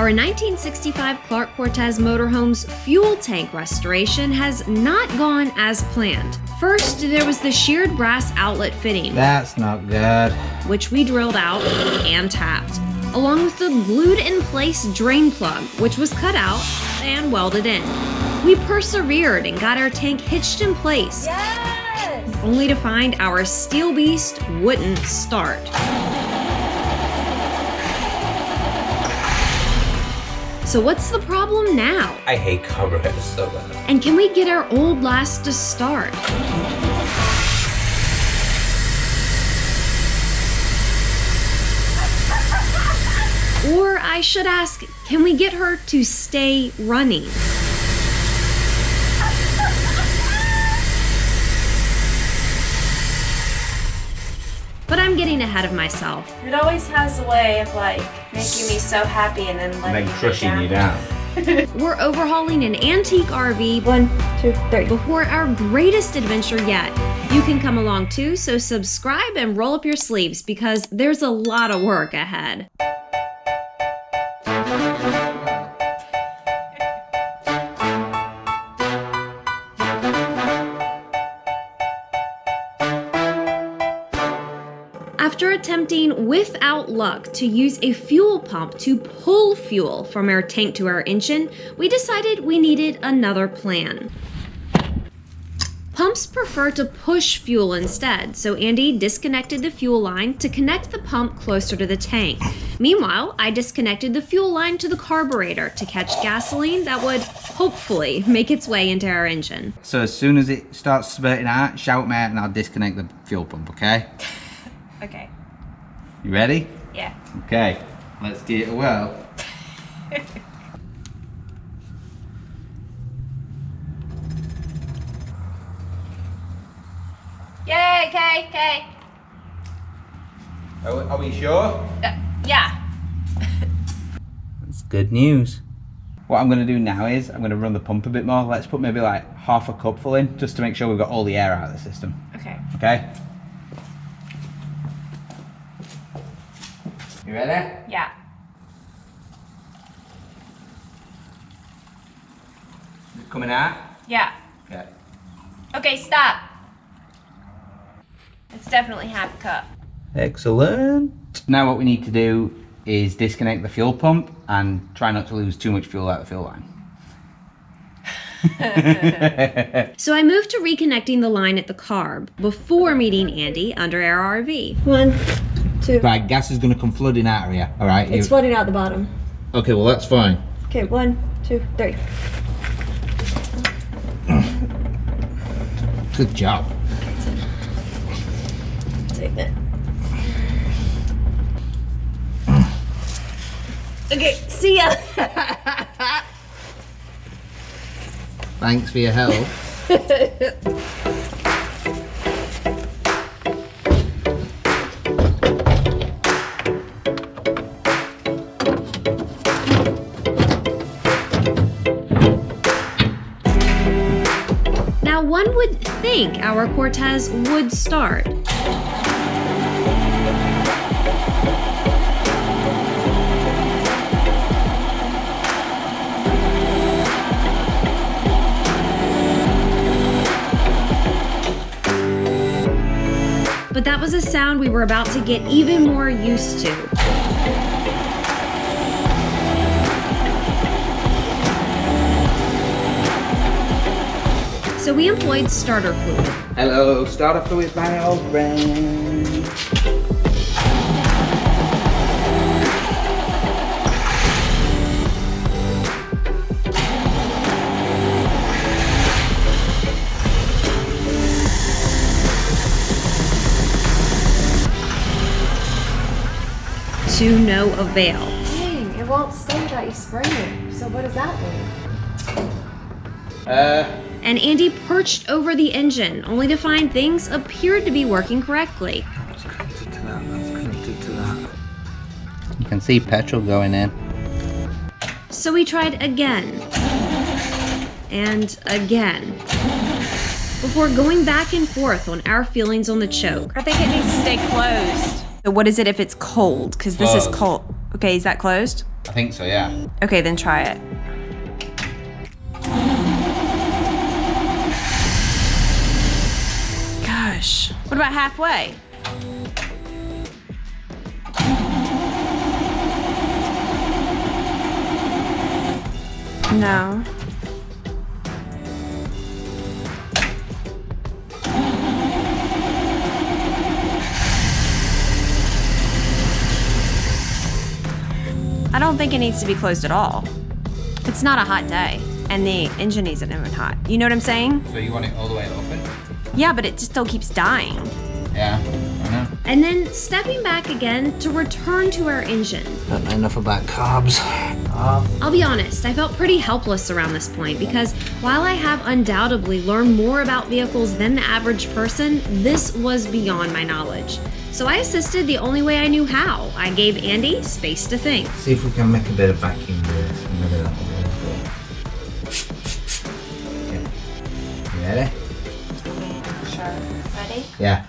Our 1965 Clark Cortez motorhome's fuel tank restoration has not gone as planned. First, there was the sheared brass outlet fitting. That's not good. Which we drilled out and tapped, along with the glued-in-place drain plug, which was cut out and welded in. We persevered and got our tank hitched in place. Yes! Only to find our steel beast wouldn't start. So what's the problem now? I hate carburetors so bad. And can we get our old lass to start? Or I should ask, can we get her to stay running? But I'm getting ahead of myself. It always has a way of like making me so happy and then letting crushing you down. We're overhauling an antique RV. 1, 2, 3. Before our greatest adventure yet. You can come along too, so subscribe and roll up your sleeves because there's a lot of work ahead. After attempting without luck to use a fuel pump to pull fuel from our tank to our engine, we decided we needed another plan. Pumps prefer to push fuel instead, so Andy disconnected the fuel line to connect the pump closer to the tank. Meanwhile, I disconnected the fuel line to the carburetor to catch gasoline that would hopefully make its way into our engine. So as soon as it starts spurting out, shout me and I'll disconnect the fuel pump, okay? Okay. You ready? Yeah. Okay, let's give it a whirl. Yay, okay. Are we sure? Yeah. That's good news. What I'm going to do now is I'm going to run the pump a bit more. Let's put maybe like half a cupful in just to make sure we've got all the air out of the system. Okay. Okay? You ready? Yeah. Is it coming out? Yeah. Okay. Okay, stop. It's definitely half a cup. Excellent. Now what we need to do is disconnect the fuel pump and try not to lose too much fuel out of the fuel line. So I moved to reconnecting the line at the carb before meeting Andy under our RV. 1, 2. Right, gas is going to come flooding out of here. All right. It's flooding out the bottom. Okay, well that's fine. Okay, 1, 2, 3. Good job. Take that. Okay, see ya! Thanks for your help. Now one would think our Cortez would start. But that was a sound we were about to get even more used to. So we employed starter fluid. Hello, starter fluid, my old friend. To no avail. Dang, it won't stay without you spraying it. So what does that mean? And Andy perched over the engine, only to find things appeared to be working correctly. That's connected to that, that's connected to that. You can see petrol going in. So we tried again. And again. Before going back and forth on our feelings on the choke. I think it needs to stay closed. So what is it if it's cold? Because this is Closed. cold. Okay, is that closed? I think so, yeah. Okay, then try it. Gosh, what about halfway? No. I don't think it needs to be closed at all. It's not a hot day, and the engine isn't even hot. You know what I'm saying? So you want it all the way open? Yeah, but it just still keeps dying. Yeah, I know. And then stepping back again to return to our engine. Don't know enough about carbs. I'll be honest, I felt pretty helpless around this point because while I have undoubtedly learned more about vehicles than the average person, this was beyond my knowledge. So I assisted the only way I knew how. I gave Andy space to think. See if we can make a bit of vacuum with this. Maybe that'll be okay. You ready? Sure. Ready? Yeah.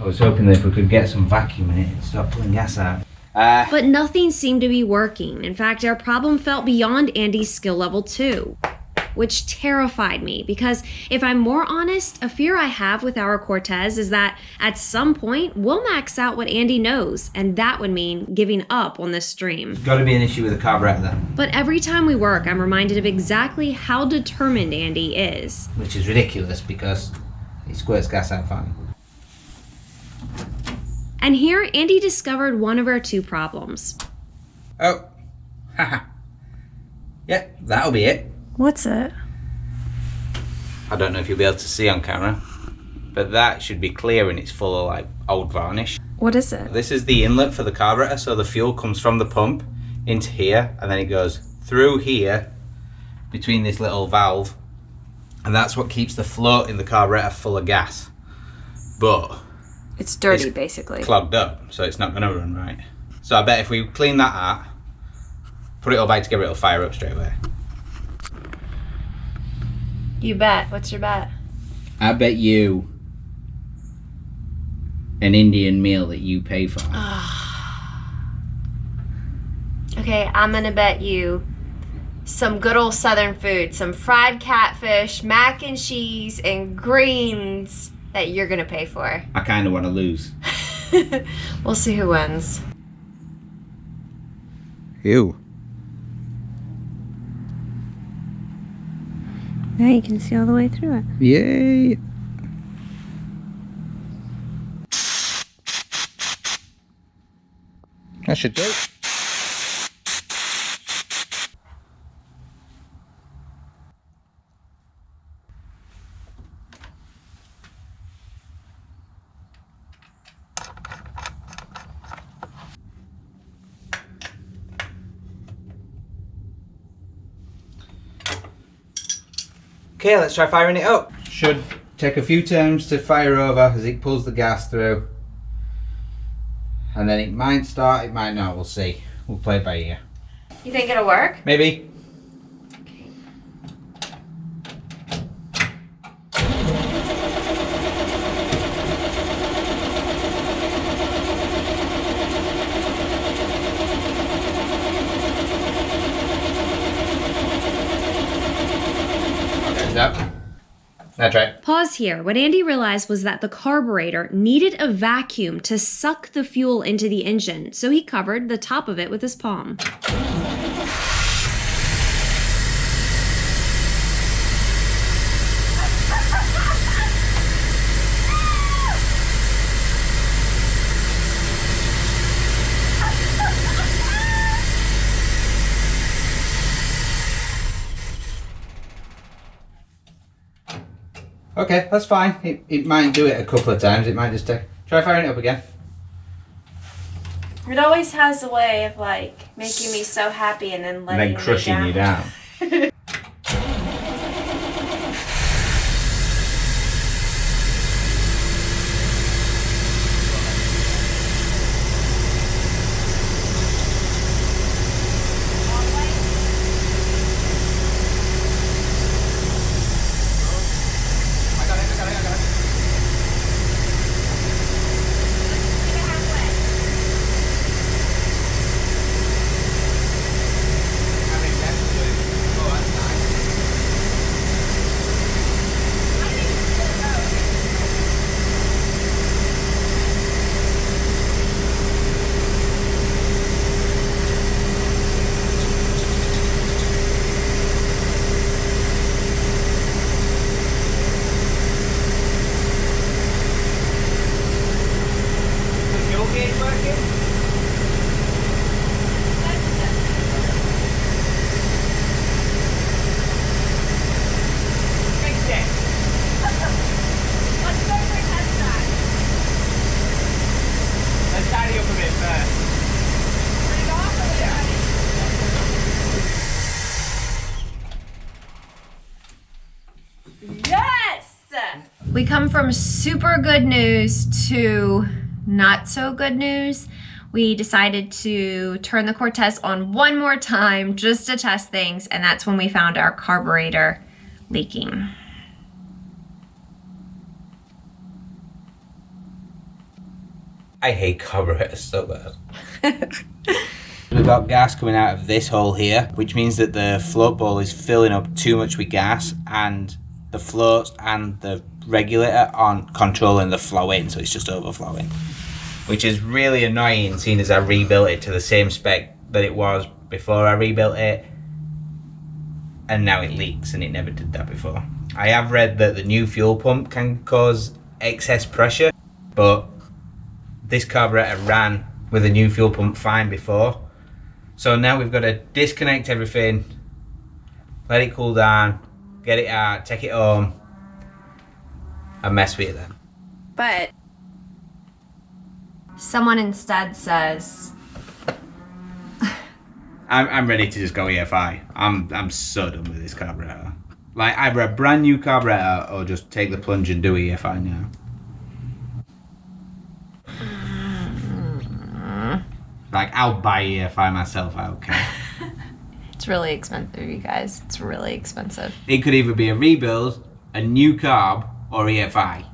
I was hoping that if we could get some vacuum in it, it'd stop pulling gas out. But nothing seemed to be working. In fact, our problem felt beyond Andy's skill level too, which terrified me because if I'm more honest, a fear I have with our Cortez is that at some point we'll max out what Andy knows, and that would mean giving up on this stream. There's got to be an issue with the carburetor then. But every time we work, I'm reminded of exactly how determined Andy is. Which is ridiculous because he squirts gas out fine. And here, Andy discovered one of our two problems. Oh. Haha. Yeah, that'll be it. What's it? I don't know if you'll be able to see on camera, but that should be clear and it's full of like old varnish. What is it? This is the inlet for the carburetor, so the fuel comes from the pump into here and then it goes through here between this little valve, and that's what keeps the float in the carburetor full of gas. But It's dirty, it's basically. clogged up, so it's not going to run right. So I bet if we clean that out, put it all back together, it'll fire up straight away. You bet. What's your bet? I bet you an Indian meal that you pay for. Okay, I'm gonna bet you some good old southern food, some fried catfish, mac and cheese, and greens that you're gonna pay for. I kind of want to lose. We'll see who wins. You. Now you can see all the way through it. Yay. That should do. Okay, let's try firing it up. Should take a few turns to fire over as it pulls the gas through. And then it might start, it might not, we'll see. We'll play it by ear. You think it'll work? Maybe. That's right. Pause here. What Andy realized was that the carburetor needed a vacuum to suck the fuel into the engine, so he covered the top of it with his palm. Okay, that's fine. It might do it a couple of times. It might just take... Try firing it up again. It always has a way of like making me so happy and then letting And then crushing me down. you down. gauge working? Fix it. Let's go for a test drive. Let's tidy up a bit first. Turn it off or Yeah. Yes! We come from super good news to not so good news. We decided to turn the Cortez on one more time just to test things, and that's when we found our carburetor leaking. I hate carburetors so bad. We've got gas coming out of this hole here, which means that the float bowl is filling up too much with gas, and the floats and the regulator aren't controlling the flow in, so it's just overflowing. Which is really annoying, seeing as I rebuilt it to the same spec that it was before I rebuilt it, and now it leaks, and it never did that before. I have read that the new fuel pump can cause excess pressure, but this carburetor ran with a new fuel pump fine before. So now we've got to disconnect everything, let it cool down, get it out, take it home, and mess with it then. But Someone instead says, I'm ready to just go EFI. I'm so done with this carburetor. Like, either a brand new carburetor or just take the plunge and do EFI now. Like, I'll buy EFI myself, I don't care. it's really expensive, you guys. It's really expensive. It could either be a rebuild, a new carb, or EFI.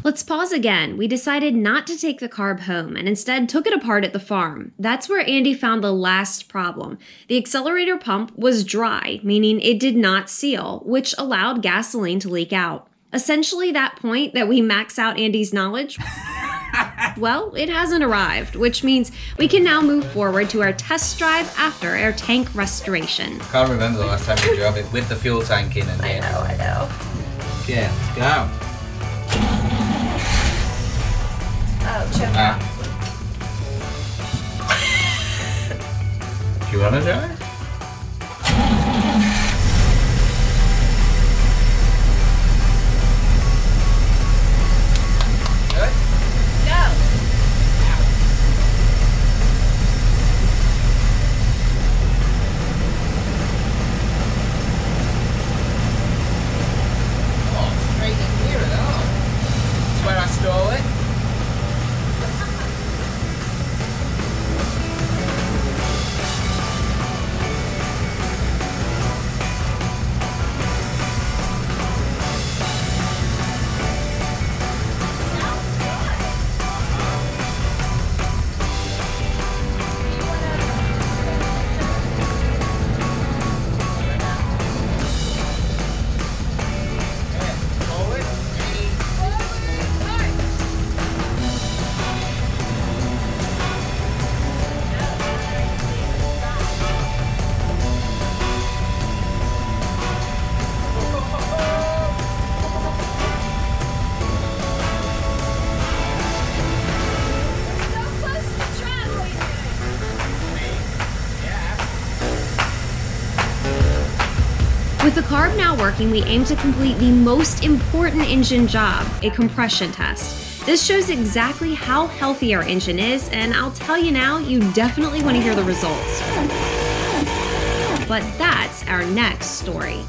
Let's pause again. We decided not to take the carb home and instead took it apart at the farm. That's where Andy found the last problem. The accelerator pump was dry, meaning it did not seal, which allowed gasoline to leak out. Essentially that point that we max out Andy's knowledge, well, it hasn't arrived, which means we can now move forward to our test drive after our tank restoration. Can't remember the last time we drove it with the fuel tank in and I know. Okay, let's go. Oh, choke out. Do you want to drive? Good? Go! Oh, straight in here at all. That's where I stole it. With the carb now working, we aim to complete the most important engine job, a compression test. This shows exactly how healthy our engine is, and I'll tell you now, you definitely want to hear the results. But that's our next story.